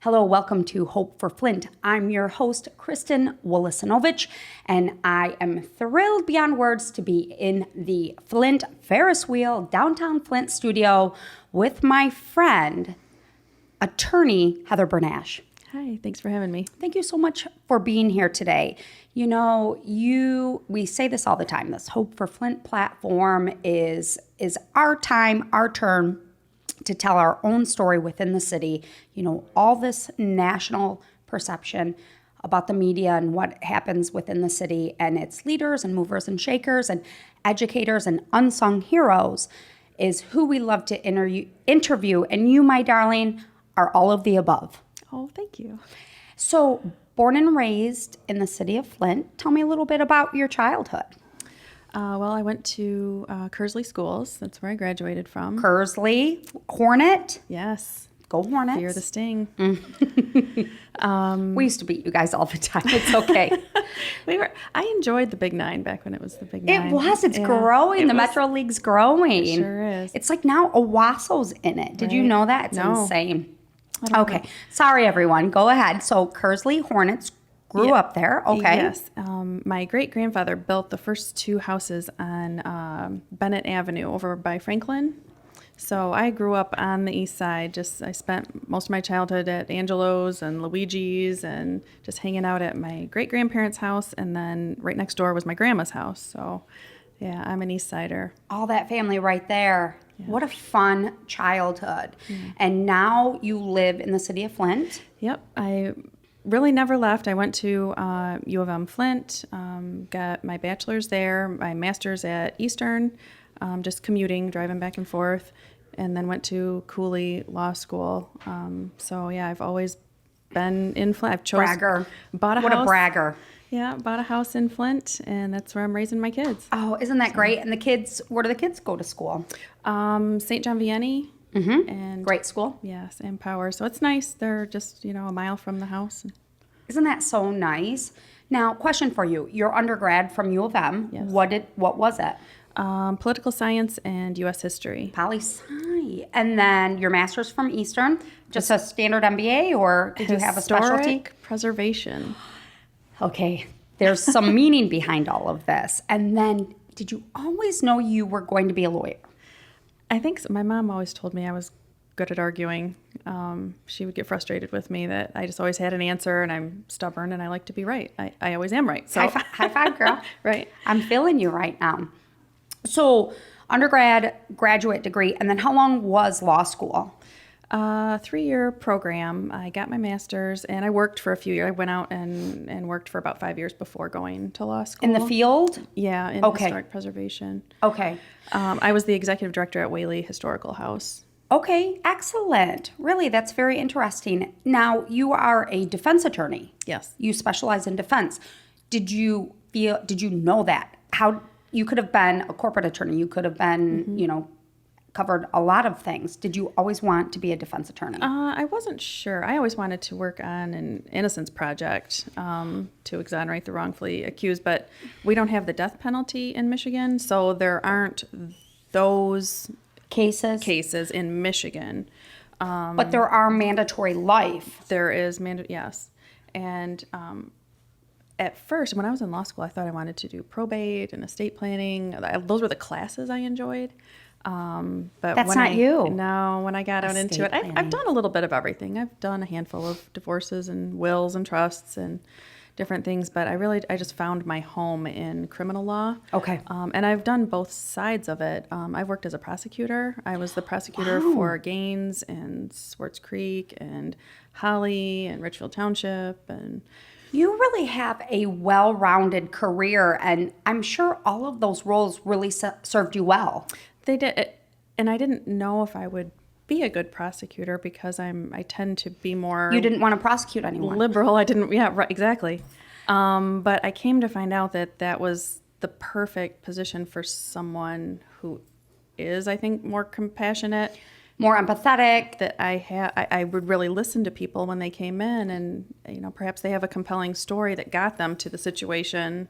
Hello, welcome to Hope for Flint. I'm your host, Kristen Wolosinovich, and I am thrilled beyond words to be in the Flint Ferris Wheel downtown Flint studio with my friend, attorney Heather Bernash. Hi, thanks for having me. Thank you so much for being here today. You know, we say this all the time. This Hope for Flint platform is our time, our turn to tell our own story within the city. You know, all this national perception about the media and what happens within the city and its leaders and movers and shakers and educators and unsung heroes is who we love to interview. And you, my darling, are all of the above. Oh, thank you. So, born and raised in the city of Flint, tell me a little bit about your childhood. Well, I went to Kersley Schools. That's where I graduated from. Kersley, Hornet. Yes. Go Hornets. Fear the sting. We used to beat you guys all the time. It's okay. I enjoyed the Big Nine back when it was the Big Nine. It was. It's growing. The Metro League's growing. It sure is. It's like now Owasso's in it. Did you know that? It's insane. Okay. Sorry, everyone. Go ahead. So Kersley Hornets grew up there. Okay. Yes. My great-grandfather built the first two houses on Bennett Avenue over by Franklin. So I grew up on the east side. I spent most of my childhood at Angelo's and Luigi's and just hanging out at my great-grandparents' house. And then right next door was my grandma's house. So, yeah, I'm an east sider. All that family right there. Yeah. What a fun childhood. And now you live in the city of Flint. Yep. I really never left. I went to U of M Flint, got my bachelor's there, my master's at Eastern, just commuting, driving back and forth, and then went to Cooley Law School. So, yeah, I've always been in Flint. Bragger. Bought a house. What a bragger. Yeah, bought a house in Flint, and that's where I'm raising my kids. Oh, isn't that great? And the kids, where do the kids go to school? St. John Vianney. Mm-hmm. And great school. Yes, and Power. So it's nice. They're just, a mile from the house. Isn't that so nice? Now, question for you. Your undergrad from U of M, yes. What was it? Political science and U.S. history. Poli-sci. And then your master's from Eastern, just a standard MBA, or did you have a specialty? Historic preservation. Okay, there's some meaning behind all of this. And then, did you always know you were going to be a lawyer? I think so. My mom always told me I was good at arguing. She would get frustrated with me that I just always had an answer, and I'm stubborn, and I like to be right. I always am right. So high five, girl. Right. I'm feeling you right now. So, undergrad, graduate degree, and then how long was law school? 3-year program. I got my master's, and I worked for a few years. I went out and worked for about 5 years before going to law school. In the field? Yeah, in historic preservation. Okay. I was the executive director at Whaley Historical House. Okay, excellent. Really, that's very interesting. Now, you are a defense attorney. Yes. You specialize in defense. Did you know that? How you could have been a corporate attorney, you could have been, covered a lot of things. Did you always want to be a defense attorney? I wasn't sure. I always wanted to work on an innocence project to exonerate the wrongfully accused, but we don't have the death penalty in Michigan, so there aren't those cases in Michigan. But there are mandatory life. There is yes. And at first, when I was in law school, I thought I wanted to do probate and estate planning. Those were the classes I enjoyed. But that's not you. No, when I got out into it, I've done a little bit of everything. I've done a handful of divorces and wills and trusts and different things, but I just found my home in criminal law. Okay. And I've done both sides of it. I've worked as a prosecutor. I was the prosecutor for Gaines and Swartz Creek and Holly and Richfield Township. And you really have a well-rounded career, and I'm sure all of those roles really served you well. They did, and I didn't know if I would be a good prosecutor because I tend to be more. You didn't want to prosecute anyone. Liberal. I didn't. Yeah, right. Exactly. But I came to find out that was the perfect position for someone who is, I think, more compassionate, more empathetic. That I would really listen to people when they came in, and perhaps they have a compelling story that got them to the situation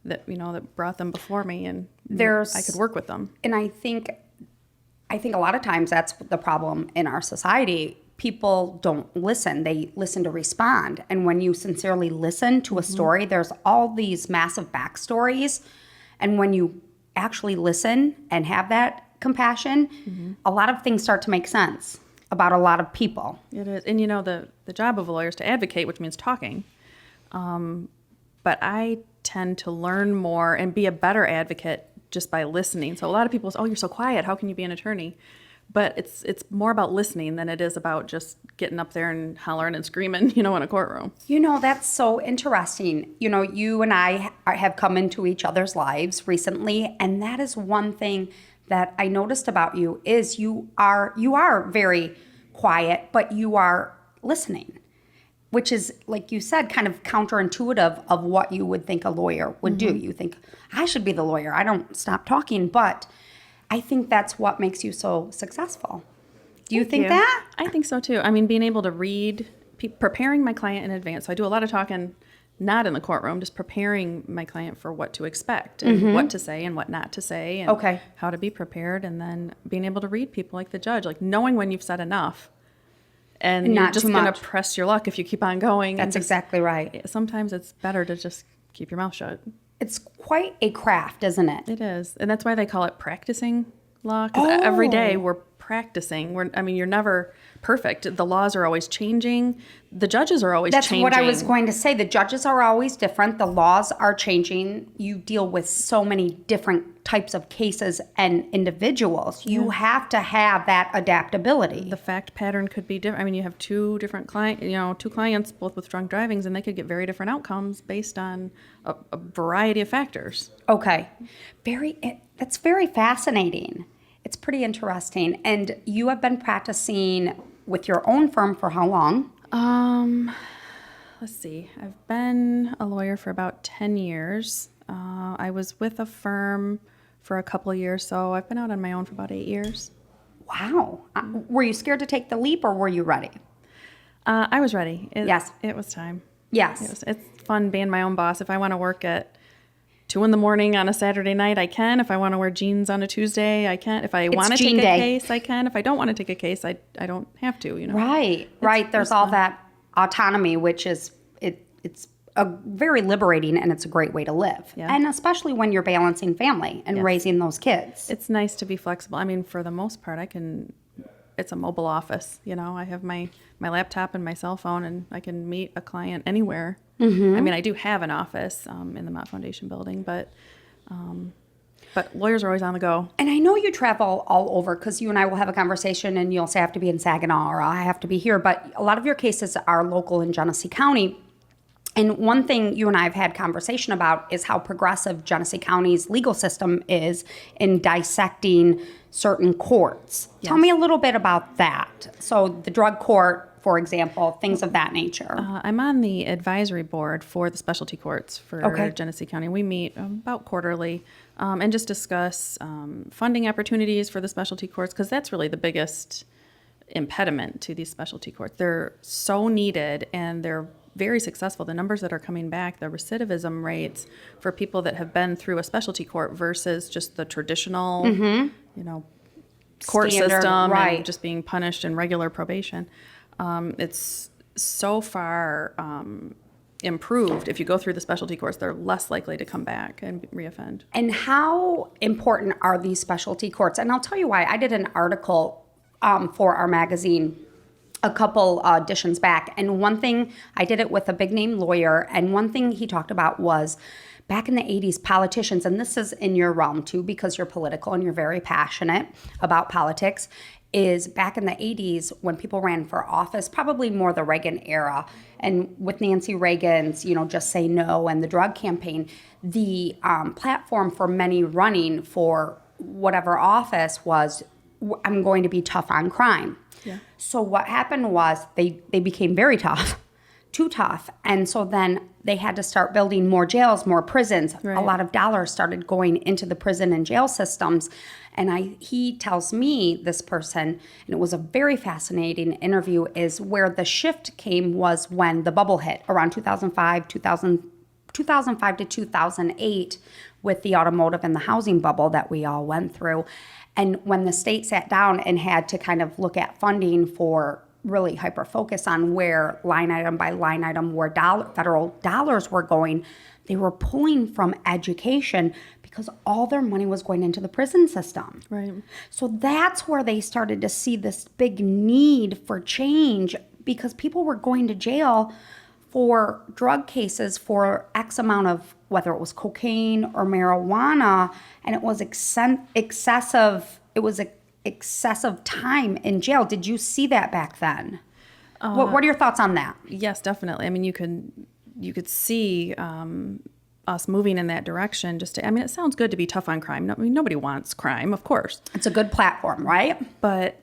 that brought them before me, and I could work with them. And I think a lot of times that's the problem in our society. people don't listen. They listen to respond. And when you sincerely listen to a story, there's all these massive backstories. And when you actually listen and have that compassion, a lot of things start to make sense about a lot of people. It is. And, the job of a lawyer is to advocate, which means talking. But I tend to learn more and be a better advocate just by listening. So a lot of people say, oh, you're so quiet. How can you be an attorney? But it's more about listening than it is about just getting up there and hollering and screaming, in a courtroom. That's so interesting. You and I have come into each other's lives recently, and that is one thing that I noticed about you is you are very quiet, but you are listening, which is, like you said, kind of counterintuitive of what you would think a lawyer would do. You think, I should be the lawyer. I don't stop talking, but I think that's what makes you so successful. Do you think that? I think so too. Being able to read, preparing my client in advance. So I do a lot of talking, not in the courtroom, just preparing my client for what to expect and what to say and what not to say and how to be prepared. And then being able to read people like the judge, like knowing when you've said enough and you're just going to press your luck if you keep on going. That's exactly right. Sometimes it's better to just keep your mouth shut. It's quite a craft, isn't it? It is. And that's why they call it practicing law. Because every day we're practicing. You're never perfect. The laws are always changing. The judges are always changing. That's what I was going to say. The judges are always different. The laws are changing. You deal with so many different types of cases and individuals. You have to have that adaptability. The fact pattern could be different. You have two clients, both with drunk drivings, and they could get very different outcomes based on a variety of factors. Okay. That's very fascinating. It's pretty interesting. And you have been practicing with your own firm for how long? Let's see. I've been a lawyer for about 10 years. I was with a firm for a couple of years, so I've been out on my own for about 8 years. Wow. Were you scared to take the leap, or were you ready? I was ready. Yes. It was time. Yes. It's fun being my own boss. If I want to work at 2 a.m. on a Saturday night, I can. If I want to wear jeans on a Tuesday, I can. If I want to take a case, I can. If I don't want to take a case, I don't have to. Right. There's all that autonomy, which is it's a very liberating, and it's a great way to live. Yeah. And especially when you're balancing family and raising those kids. It's nice to be flexible. For the most part, it's a mobile office. I have my laptop and my cell phone, and I can meet a client anywhere. I do have an office in the Mott Foundation building, but lawyers are always on the go. And I know you travel all over, because you and I will have a conversation and you'll say I have to be in Saginaw or I have to be here, but a lot of your cases are local in Genesee County. And one thing you and I have had conversation about is how progressive Genesee County's legal system is in dissecting certain courts. Yes. Tell me a little bit about that. So the drug court, for example, things of that nature. I'm on the advisory board for the specialty courts for Genesee County. We meet about quarterly and just discuss funding opportunities for the specialty courts, because that's really the biggest impediment to these specialty courts. They're so needed, and they're very successful. The numbers that are coming back, the recidivism rates for people that have been through a specialty court versus just the traditional, court standard system and just being punished in regular probation. It's so far improved. If you go through the specialty courts, they're less likely to come back and reoffend. And how important are these specialty courts? And I'll tell you why. I did an article for our magazine a couple editions back, and one thing, I did it with a big name lawyer, and one thing he talked about was back in the 80s, politicians, and this is in your realm too, because you're political and you're very passionate about politics, is back in the 80s when people ran for office, probably more the Reagan era, and with Nancy Reagan's, Just Say No and the drug campaign, the platform for many running for whatever office was, I'm going to be tough on crime. Yeah. So what happened was they became very tough, too tough. And so then they had to start building more jails, more prisons. Right. A lot of dollars started going into the prison and jail systems. And he tells me, this person, and it was a very fascinating interview, is where the shift came was when the bubble hit around 2005 to 2008 with the automotive and the housing bubble that we all went through. And when the state sat down and had to kind of look at funding for really hyper-focused on where line item by line item where federal dollars were going, they were pulling from education because all their money was going into the prison system. Right. So that's where they started to see this big need for change, because people were going to jail for drug cases for X amount of, whether it was cocaine or marijuana, and it was excessive. It was excessive time in jail. Did you see that back then? What are your thoughts on that? Yes, definitely. I mean, you could see us moving in that direction. It sounds good to be tough on crime. I mean, nobody wants crime, of course. It's a good platform, right? But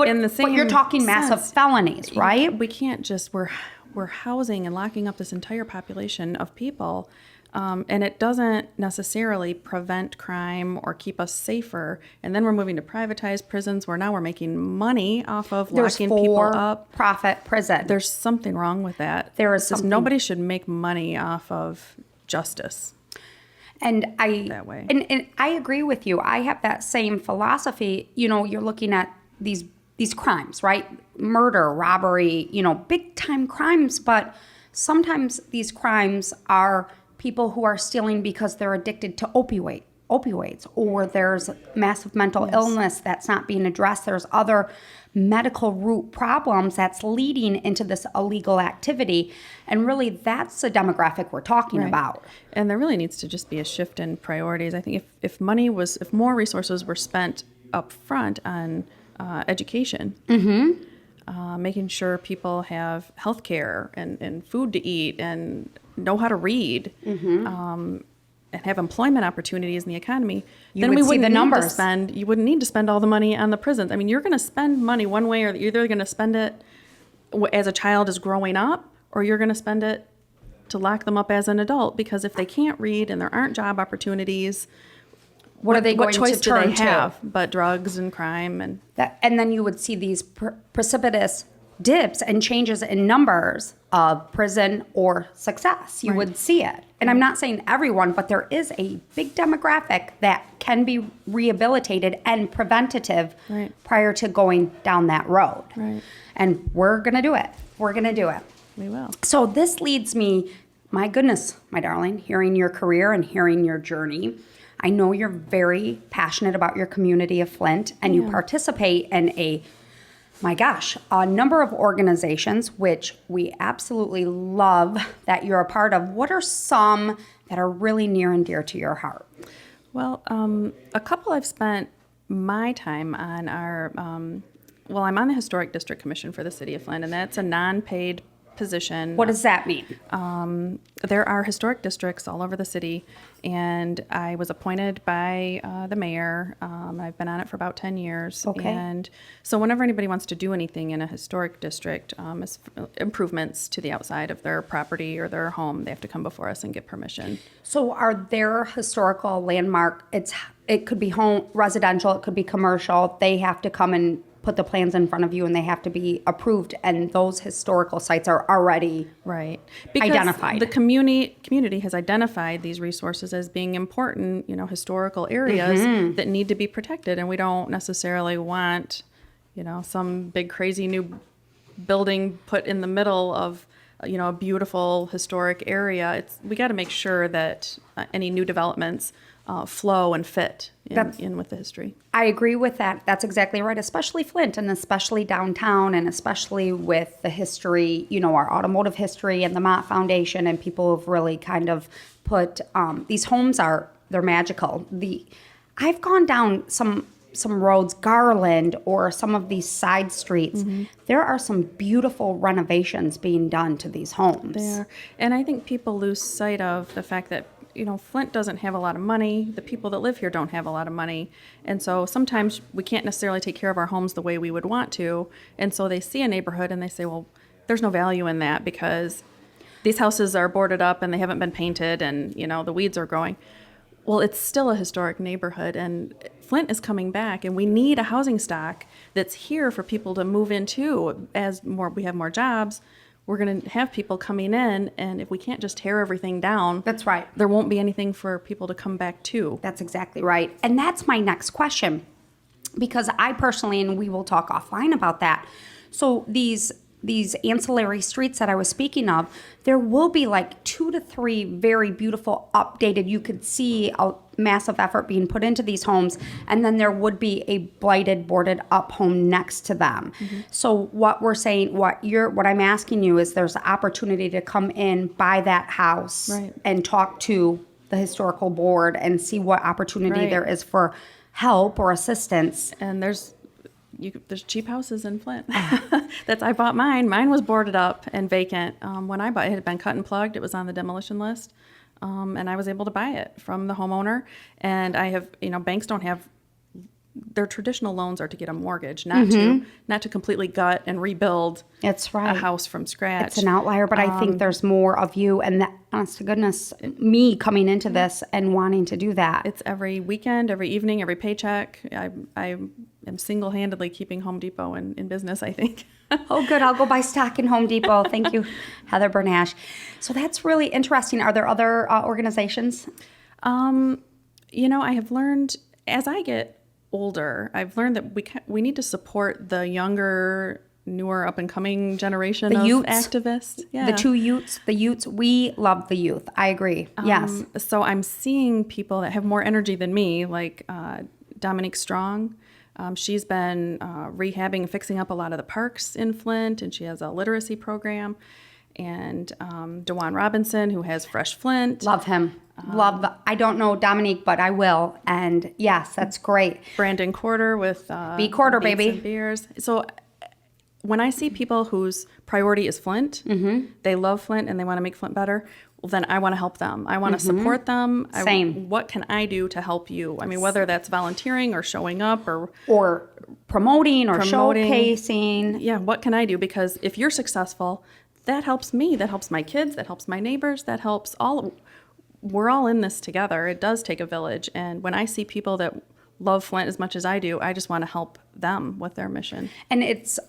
in the same but you're talking massive sense, felonies, right? We can't just we're housing and locking up this entire population of people. And it doesn't necessarily prevent crime or keep us safer. And then we're moving to privatized prisons where now we're making money off of locking people up. Profit prison. There's something wrong with that. There is something. Nobody should make money off of justice. And that way. And I agree with you. I have that same philosophy. You know, you're looking at these crimes, right? Murder, robbery, big time crimes. But sometimes these crimes are people who are stealing because they're addicted to opioids, or there's massive mental illness that's not being addressed. There's other medical root problems that's leading into this illegal activity. And really, that's the demographic we're talking about. And there really needs to just be a shift in priorities. I think if more resources were spent up front on education, making sure people have health care and food to eat and know how to read, and have employment opportunities in the economy, then we wouldn't you wouldn't need to spend all the money on the prisons. I mean, you're going to spend money one way, or you're either going to spend it as a child is growing up, or you're going to spend it to lock them up as an adult, because if they can't read and there aren't job opportunities, what choice to do they turn have but drugs and crime? And then you would see these precipitous dips and changes in numbers of prison or success. You would see it. And I'm not saying everyone, but there is a big demographic that can be rehabilitated and preventative prior to going down that road. Right. And we're going to do it. We're going to do it. We will. So this leads me, my goodness, my darling, hearing your career and hearing your journey. I know you're very passionate about your community of Flint, and you participate in a number of organizations, which we absolutely love that you're a part of. What are some that are really near and dear to your heart? Well, a couple I've spent my time on are, I'm on the Historic District Commission for the City of Flint, and that's a non-paid position. What does that mean? There are historic districts all over the city, and I was appointed by the mayor. I've been on it for about 10 years. Okay. And so whenever anybody wants to do anything in a historic district, improvements to the outside of their property or their home, they have to come before us and get permission. So are there historical landmark? It could be home, residential, it could be commercial. They have to come and put the plans in front of you, and they have to be approved, and those historical sites are already identified. The community has identified these resources as being important, historical areas that need to be protected, and we don't necessarily want, some big crazy new building put in the middle of a beautiful historic area. We got to make sure that any new developments flow and fit in with the history. I agree with that. That's exactly right, especially Flint, and especially downtown, and especially with the history, our automotive history and the Mott Foundation, and people have really kind of put, these homes they're magical. I've gone down some roads, Garland, or some of these side streets. There are some beautiful renovations being done to these homes. There, and I think people lose sight of the fact that Flint doesn't have a lot of money. The people that live here don't have a lot of money. And so sometimes we can't necessarily take care of our homes the way we would want to. And so they see a neighborhood and they say, well, there's no value in that because these houses are boarded up and they haven't been painted and, the weeds are growing. Well, it's still a historic neighborhood, and Flint is coming back, and we need a housing stock that's here for people to move into. As we have more jobs, we're going to have people coming in, and if we can't just tear everything down, that's right, there won't be anything for people to come back to. That's exactly right. And that's my next question, because I personally, and we will talk offline about that, So these ancillary streets that I was speaking of, there will be like 2 to 3 very beautiful updated, you could see a massive effort being put into these homes, and then there would be a blighted, boarded up home next to them. So what we're saying, what I'm asking you is there's an opportunity to come in, buy that house, Right. and talk to the historical board and see what opportunity Right. there is for help or assistance. And there's cheap houses in Flint. I bought mine. Mine was boarded up and vacant. When I bought it, had been cut and plugged. It was on the demolition list. And I was able to buy it from the homeowner. And I have, banks don't have, their traditional loans are to get a mortgage, not to completely gut and rebuild That's right. a house from scratch. It's an outlier, but I think there's more of you and that, honest to goodness, me coming into this and wanting to do that. It's every weekend, every evening, every paycheck. I am single-handedly keeping Home Depot in business, I think. Oh, good. I'll go buy stock in Home Depot. Thank you, Heather Bernash. So that's really interesting. Are there other organizations? I have learned as I get older, I've learned that we need to support the younger, newer, up-and-coming generation of youths. Activists. Yeah. The youths, we love the youth. I agree. Yes. So I'm seeing people that have more energy than me, like Dominique Strong. She's been rehabbing and fixing up a lot of the parks in Flint, and she has a literacy program. And DeJuan Robinson, who has Fresh Flint. Love him. I don't know Dominique, but I will. And yes, that's great. Brandon Corder with Be Corder, Beats baby. and Beers. So when I see people whose priority is Flint, they love Flint and they want to make Flint better, well, then I want to help them. I want to support them. Same. What can I do to help you? I mean, whether that's volunteering or showing up or promoting or showcasing. Yeah, what can I do? Because if you're successful, that helps me. That helps my kids. That helps my neighbors. That helps all. We're all in this together. It does take a village. And when I see people that love Flint as much as I do, I just want to help them with their mission. And it's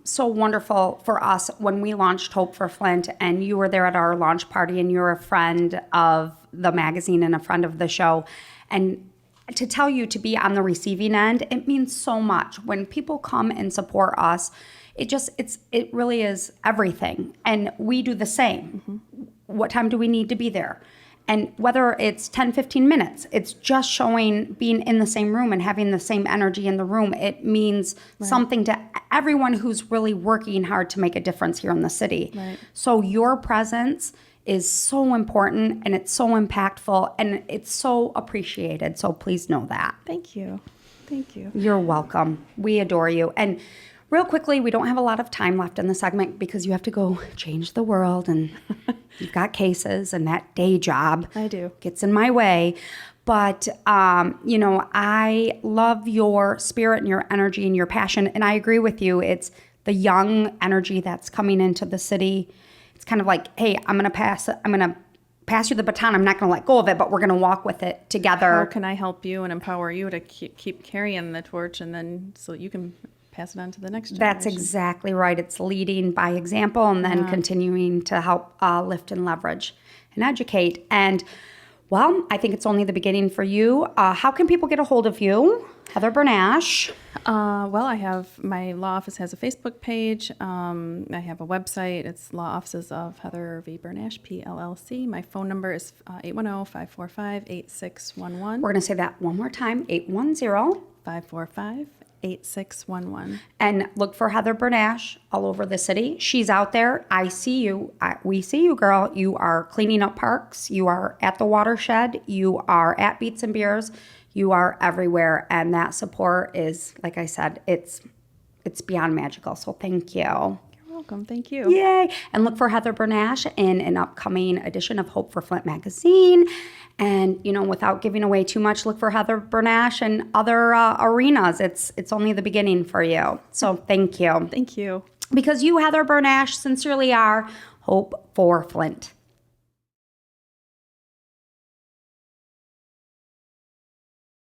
so wonderful for us when we launched Hope for Flint, and you were there at our launch party, and you're a friend of the magazine and a friend of the show. And to tell you to be on the receiving end, it means so much. When people come and support us, it really is everything. And we do the same. What time do we need to be there? And whether it's 10, 15 minutes, it's just showing being in the same room and having the same energy in the room. It means something to everyone who's really working hard to make a difference here in the city. Right. So your presence is so important, and it's so impactful, and it's so appreciated. So please know that. Thank you. Thank you. You're welcome. We adore you. And real quickly, we don't have a lot of time left in the segment because you have to go change the world, and you've got cases, and that day job I do. gets in my way. But, I love your spirit and your energy and your passion. And I agree with you. It's the young energy that's coming into the city. It's kind of like, hey, I'm going to pass you the baton. I'm not going to let go of it, but we're going to walk with it together. How can I help you and empower you to keep carrying the torch, and then so you can pass it on to the next generation? That's exactly right. It's leading by example, and then continuing to help lift and leverage and educate. And, well, I think it's only the beginning for you. How can people get a hold of you? Heather Bernash. Well, my law office has a Facebook page. I have a website. It's Law Offices of Heather V. Bernash, PLLC. My phone number is 810-545-8611. We're going to say that one more time, 810. 545-8611. And look for Heather Bernash all over the city. She's out there. I see you. We see you, girl. You are cleaning up parks. You are at the watershed. You are at Beats and Beers. You are everywhere. And that support is, like I said, it's beyond magical. So thank you. You're welcome. Thank you. Yay. And look for Heather Bernash in an upcoming edition of Hope for Flint magazine. And, without giving away too much, look for Heather Bernash and other arenas. It's only the beginning for you. So thank you. Thank you. Because you, Heather Bernash, sincerely are Hope for Flint.